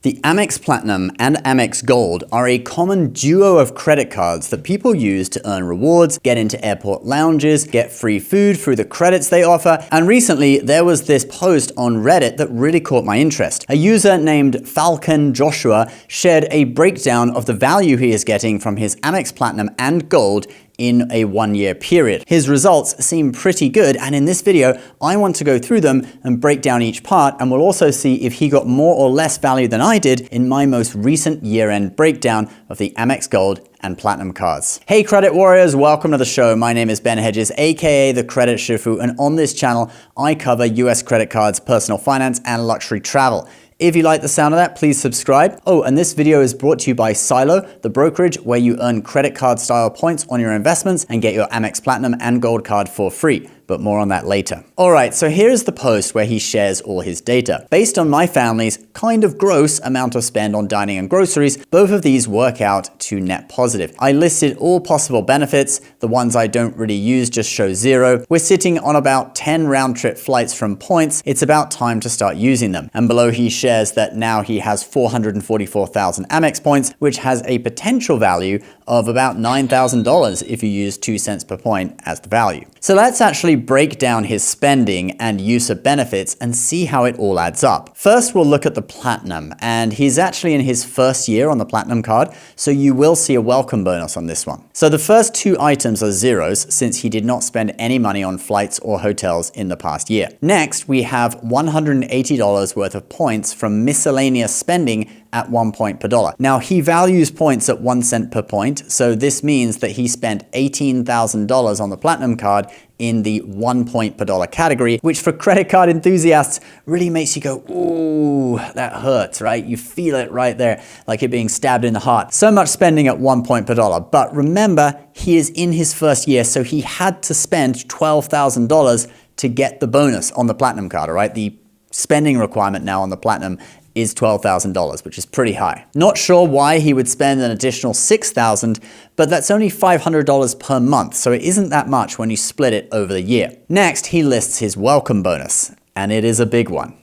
The Amex Platinum and Amex Gold are a common duo of credit cards that people use to earn rewards, get into airport lounges, get free food through the credits they offer, and recently there was this post on Reddit that really caught my interest. A user named Falcon Joshua shared a breakdown of the value he is getting from his Amex Platinum and Gold in a 1-year period. His results seem pretty good, and in this video, I want to go through them and break down each part, and we'll also see if he got more or less value than I did in my most recent year-end breakdown of the Amex Gold and Platinum cards. Hey credit warriors, welcome to the show. My name is Ben Hedges, aka the Credit Shifu, and on this channel, I cover US credit cards, personal finance, and luxury travel. If you like the sound of that, please subscribe. Oh, and this video is brought to you by Silo, the brokerage where you earn credit card style points on your investments and get your Amex Platinum and Gold card for free. But more on that later. All right, so here's the post where he shares all his data. Based on my family's kind of gross amount of spend on dining and groceries, both of these work out to net positive. I listed all possible benefits. The ones I don't really use just show 0. We're sitting on about 10 round-trip flights from points. It's about time to start using them. And below he shares that now he has 444,000 Amex points, which has a potential value of about $9,000 if you use 2 cents per point as the value. So let's actually break down his spending and use of benefits and see how it all adds up. First, we'll look at the Platinum, and he's actually in his first year on the Platinum card, so you will see a welcome bonus on this one. So the first 2 items are zeros since he did not spend any money on flights or hotels in the past year. Next, we have $180 worth of points from miscellaneous spending at 1 point per dollar. Now, he values points at 1 cent per point, so this means that he spent $18,000 on the Platinum card in the 1 point per dollar category, which for credit card enthusiasts really makes you go, ooh, that hurts, right? You feel it right there, like it being stabbed in the heart. So much spending at 1 point per dollar. But remember, he is in his first year, so he had to spend $12,000 to get the bonus on the Platinum card, all right? The spending requirement now on the Platinum is $12,000, which is pretty high. Not sure why he would spend an additional $6,000, but that's only $500 per month, so it isn't that much when you split it over the year. Next, he lists his welcome bonus, and it is a big one.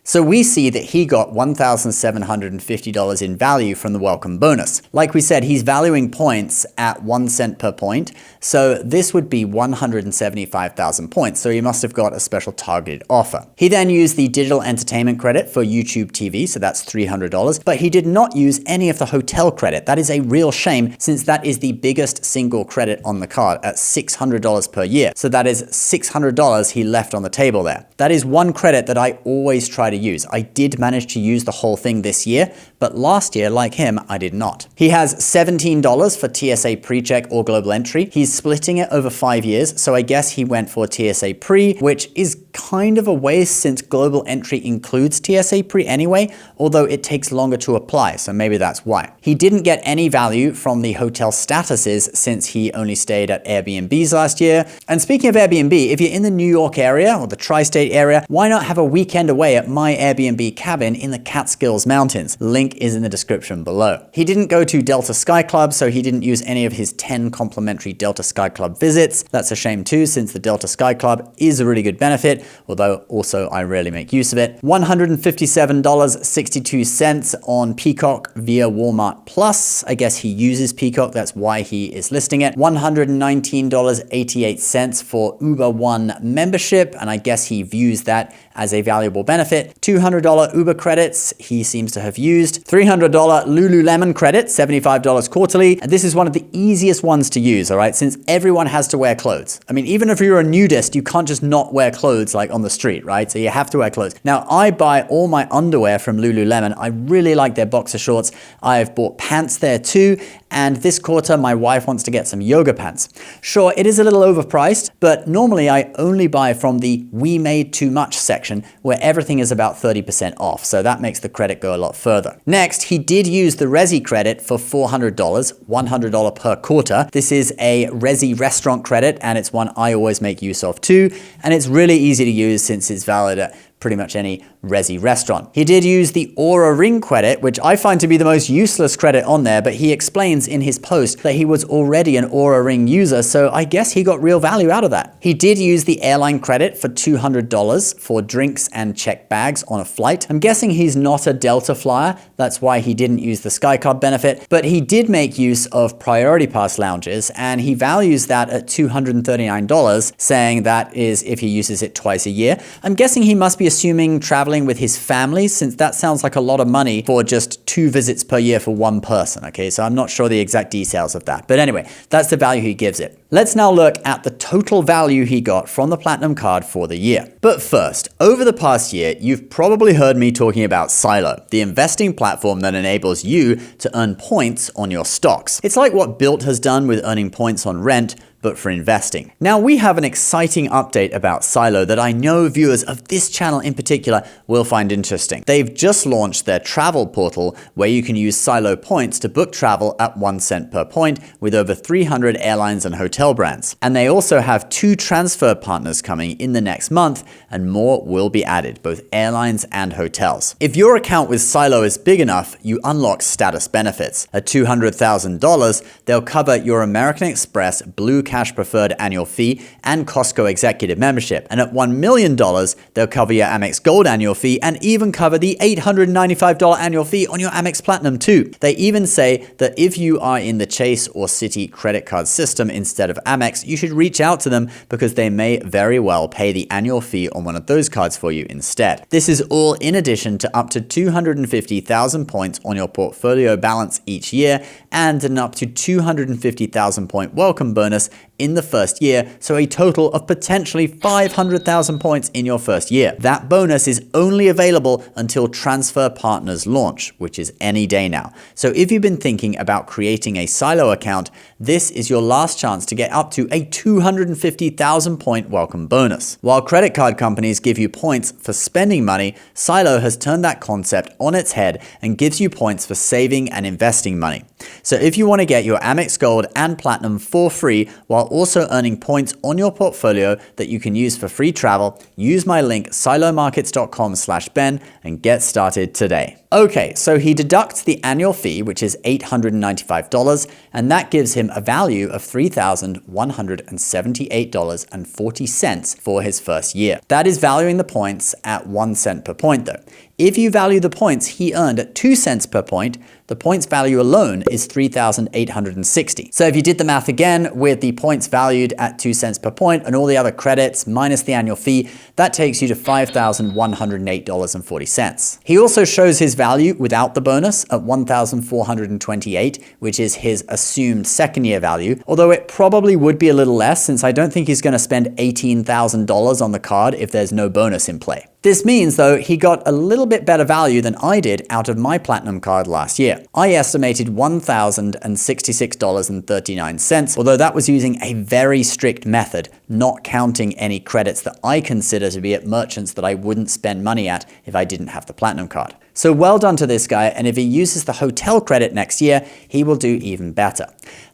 So we see that he got $1,750 in value from the welcome bonus. Like we said, he's valuing points at 1 cent per point, so this would be 175,000 points, so he must have got a special targeted offer. He then used the digital entertainment credit for YouTube TV, so that's $300, but he did not use any of the hotel credit. That is a real shame, since that is the biggest single credit on the card at $600 per year. So that is $600 he left on the table there. That is one credit that I always try to use. I did manage to use the whole thing this year, but last year, like him, I did not. He has $17 for TSA pre-check or global entry. He's splitting it over 5 years, so I guess he went for TSA pre, which is kind of a waste since global entry includes TSA pre anyway, although it takes longer to apply, so maybe that's why. He didn't get any value from the hotel statuses since he only stayed at Airbnbs last year. And speaking of Airbnb, if you're in the New York area or the tri-state area, why not have a weekend away at my Airbnb cabin in the Catskills Mountains? Link is in the description below. He didn't go to Delta Sky Club, so he didn't use any of his 10 complimentary Delta Sky Club visits. That's a shame too, since the Delta Sky Club is a really good benefit, although also I rarely make use of it. $157.62 on Peacock via Walmart Plus. I guess he uses Peacock, that's why he is listing it. $119.88 for Uber One membership, and I guess he views that as a valuable benefit. $200 Uber credits he seems to have used. $300 Lululemon credit, $75 quarterly. And this is one of the easiest ones to use, all right, since everyone has to wear clothes. I mean, even if you're a nudist, you can't just not wear clothes like on the street, right? So you have to wear clothes. Now, I buy all my underwear from Lululemon. I really like their boxer shorts. I've bought pants there too. And this quarter, my wife wants to get some yoga pants. Sure, it is a little overpriced, but normally I only buy from the We Made Too Much section where everything is about 30% off. So that makes the credit go a lot further. Next, he did use the Resi credit for $400, $100 per quarter. This is a Resi restaurant credit, and it's one I always make use of too. And it's really easy to use since it's valid at pretty much any resi restaurant. He did use the Aura Ring credit, which I find to be the most useless credit on there, but he explains in his post that he was already an Aura Ring user, so I guess he got real value out of that. He did use the airline credit for $200 for drinks and checked bags on a flight. I'm guessing he's not a Delta flyer, that's why he didn't use the SkyCard benefit, but he did make use of Priority Pass lounges, and he values that at $239, saying that is if he uses it twice a year. I'm guessing he must be assuming traveling with his family, since that sounds like a lot of money for just 2 visits per year for one person, okay? So I'm not sure the exact details of that. But anyway, that's the value he gives it. Let's now look at the total value he got from the Platinum card for the year. But first, over the past year, you've probably heard me talking about Silo, the investing platform that enables you to earn points on your stocks. It's like what Built has done with earning points on rent, but for investing. Now, we have an exciting update about Silo that I know viewers of this channel in particular will find interesting. They've just launched their travel portal where you can use Silo points to book travel at 1 cent per point with over 300 airlines and hotel brands. And they also have 2 transfer partners coming in the next month, and more will be added, both airlines and hotels. If your account with Silo is big enough, you unlock status benefits. At $200,000, they'll cover your American Express Blue Cash Preferred annual fee and Costco Executive membership. And at $1 million, they'll cover your Amex Gold annual fee and even cover the $895 annual fee on your Amex Platinum too. They even say that if you are in the Chase or Citi credit card system instead of Amex, you should reach out to them because they may very well pay the annual fee on one of those cards for you instead. This is all in addition to up to 250,000 points on your portfolio balance each year and an up to 250,000 point welcome bonus in the first year, so a total of potentially 500,000 points in your first year. That bonus is only available until transfer partners launch, which is any day now. So if you've been thinking about creating a Silo account, this is your last chance to get up to a 250,000 point welcome bonus. While credit card companies give you points for spending money, Silo has turned that concept on its head and gives you points for saving and investing money. So if you want to get your Amex Gold and Platinum for free while also earning points on your portfolio that you can use for free travel, use my link silomarkets.com/Ben and get started today. Okay, so he deducts the annual fee, which is $895, and that gives him a value of $3,178.40 for his first year. That is valuing the points at 1 cent per point though. If you value the points he earned at 2 cents per point, the points value alone is $3,860. So if you did the math again with the points valued at 2 cents per point and all the other credits minus the annual fee, that takes you to $5,108.40. He also shows his value without the bonus at $1,428, which is his assumed second year value, although it probably would be a little less since I don't think he's going to spend $18,000 on the card if there's no bonus in play. This means, though, he got a little bit better value than I did out of my Platinum card last year. I estimated $1,066.39, although that was using a very strict method, not counting any credits that I consider to be at merchants that I wouldn't spend money at if I didn't have the Platinum card. So well done to this guy, and if he uses the hotel credit next year, he will do even better.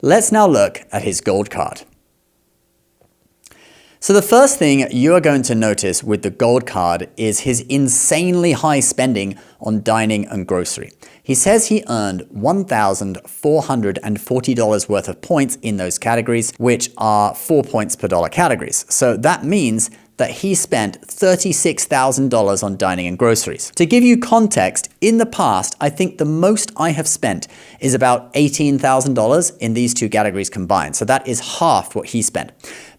Let's now look at his Gold card. So the first thing you are going to notice with the Gold card is his insanely high spending on dining and grocery. He says he earned $1,440 worth of points in those categories, which are 4 points per dollar categories. So that means that he spent $36,000 on dining and groceries. To give you context, in the past, I think the most I have spent is about $18,000 in these two categories combined. So that is half what he spent.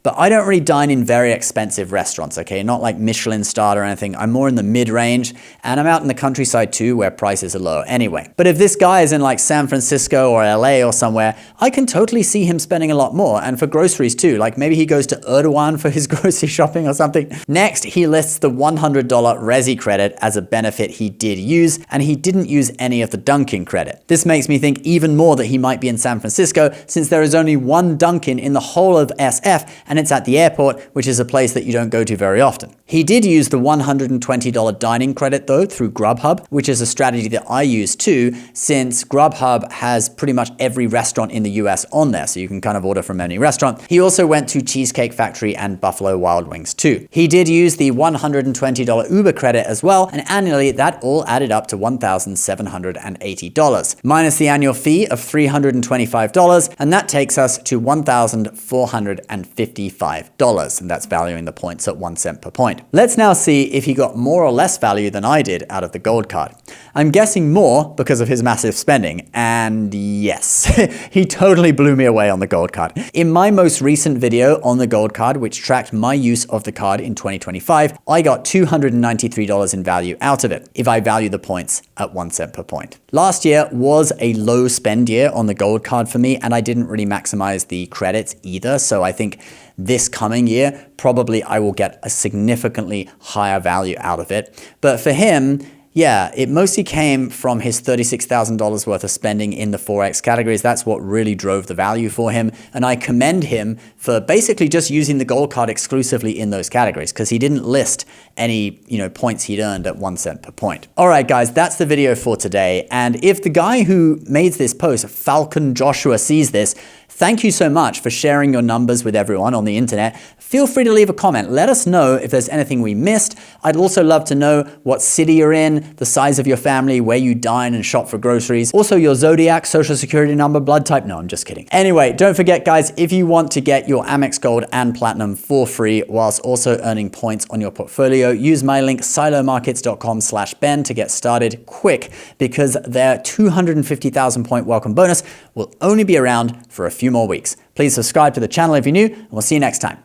But I don't really dine in very expensive restaurants, okay? Not like Michelin starred or anything. I'm more in the mid-range, and I'm out in the countryside too, where prices are low anyway. But if this guy is in like San Francisco or LA or somewhere, I can totally see him spending a lot more, and for groceries too. Like maybe he goes to Erdogan for his grocery shopping or something. Next, he lists the $100 Resi credit as a benefit he did use, and he didn't use any of the Dunkin' credit. This makes me think even more that he might be in San Francisco, since there is only one Dunkin' in the whole of SF, and it's at the airport, which is a place that you don't go to very often. He did use the $120 dining credit though through Grubhub, which is a strategy that I use too, since Grubhub has pretty much every restaurant in the US on there, so you can kind of order from any restaurant. He also went to Cheesecake Factory and Buffalo Wild Wings too. He did use the $120 Uber credit as well, and annually that all added up to $1,780, minus the annual fee of $325, and that takes us to $1,455, and that's valuing the points at 1 cent per point. Let's now see if he got more or less value than I did out of the gold card. I'm guessing more because of his massive spending, and yes, he totally blew me away on the gold card. In my most recent video on the gold card, which tracked my use of the card in 2025, I got $293 in value out of it, if I value the points at 1 cent per point. Last year was a low spend year on the gold card for me, and I didn't really maximize the credits either, so I think this coming year, probably I will get a significantly higher value out of it. But for him, yeah, it mostly came from his $36,000 worth of spending in the 4X categories. That's what really drove the value for him. And I commend him for basically just using the gold card exclusively in those categories, because he didn't list any, points he'd earned at 1 cent per point. All right, guys, that's the video for today. And if the guy who made this post, Falcon Joshua, sees this, thank you so much for sharing your numbers with everyone on the internet. Feel free to leave a comment. Let us know if there's anything we missed. I'd also love to know what city you're in, the size of your family, where you dine and shop for groceries. Also your zodiac, social security number, blood type. No, I'm just kidding. Anyway, don't forget, guys, if you want to get your Amex Gold and Platinum for free whilst also earning points on your portfolio, use my link silomarkets.com/Ben to get started quick, because their 250,000 point welcome bonus will only be around for a few more weeks. Please subscribe to the channel if you're new, and we'll see you next time.